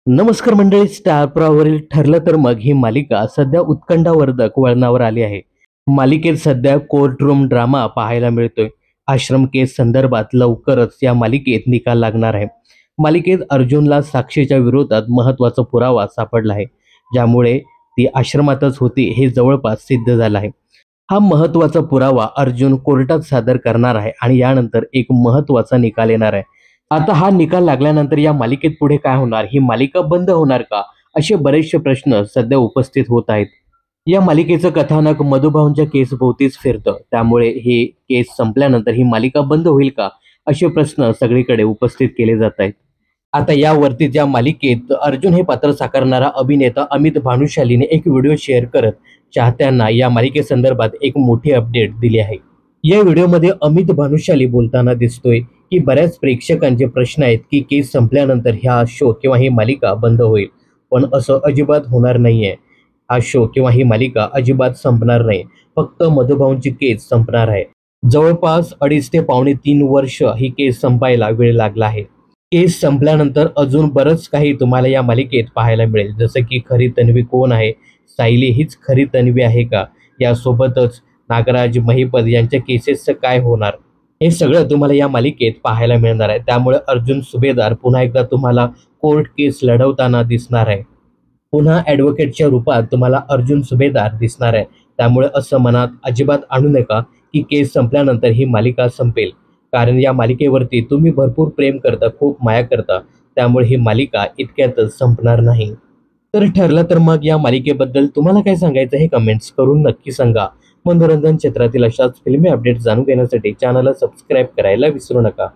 नमस्कार मंडळी, स्टार प्रवाहावरील ठरलं तर मग ही मालिका सध्या उत्कंठावर्धक वळणावर आली आहे. मालिकेत सध्या कोर्ट रूम ड्रामा पाहायला मिळतोय. आश्रम केस संदर्भात लवकरच या मालिकेत निकाल लागणार आहे. मालिकेत अर्जुनला साक्षीच्या विरोधात महत्त्वाचा पुरावा सापडला आहे, ज्यामुळे ती आश्रमातच होती हे जवळपास सिद्ध झालं आहे. हा महत्त्वाचा पुरावा अर्जुन कोर्टात सादर करणार आहे आणि यानंतर एक महत्त्वाचा निकाल येणार आहे. आता हा निकाल लागल्यानंतर या मालिकेत पुढे काय होणार? ही मालिका बंद होणार का? असे बरेचसे प्रश्न सध्या उपस्थित होत आहेत. या मालिकेचं कथानक मधुभाऊंच्या केसभोवतीच फिरतं. त्यामुळे हे केस संपल्यानंतर ही मालिका बंद होईल का? असे प्रश्न सगळीकडे उपस्थित केले जात आहेत. आता यावरतीच या मालिकेत अर्जुन हे पात्र साकारणारा अभिनेता अमित भानुशालीने एक व्हिडिओ शेअर करत चाहत्यांना या मालिकेसंदर्भात एक मोठी अपडेट दिली आहे. या व्हिडिओमध्ये अमित भानुशाली बोलताना दिसतोय की बऱ्याच प्रेक्षकांचे प्रश्न आहेत की केस संपल्यानंतर हा शो किंवा ही मालिका बंद होईल. पण असं अजिबात होणार नाहीये. हा शो किंवा ही मालिका अजिबात संपणार नाही. फक्त मधुभाऊंची केस संपणार आहे. जवळपास 2.5 ते पावणे 3 वर्ष ही केस संपायला वेळ लागला आहे. केस संपल्यानंतर अजून बरंच काही तुम्हाला या मालिकेत पाहायला मिळेल. जसं की खरी तन्वी कोण आहे? सायली हीच खरी तन्वी आहे का? यासोबतच नागराज महिपत यांच्या केसेसचं काय होणार? हे सगळं तुम्हाला या मालिकेत पाहायला मिळणार आहे. त्यामुळे अर्जुन सुभेदार पुन्हा एकदा तुम्हाला कोर्ट केस लढवताना दिसणार आहे. पुन्हा ॲडव्होकेटच्या रूपात तुम्हाला अर्जुन सुभेदार दिसणार आहे. त्यामुळे असं मनात अजिबात आणू नका की केस संपल्यानंतर ही मालिका संपेल. कारण या मालिकेवरती तुम्ही भरपूर प्रेम करता, खूप माया करता. त्यामुळे ही मालिका इतक्यातच संपणार नाही. तर ठरलं तर मग या मालिकेबद्दल तुम्हाला काय सांगायचं हे कमेंट्स करून नक्की सांगा. मनोरंजन क्षेत्रातील अशाच फिल्मी अपडेट्स जाणून घेण्यासाठी चॅनलला सबस्क्राईब करायला विसरू नका.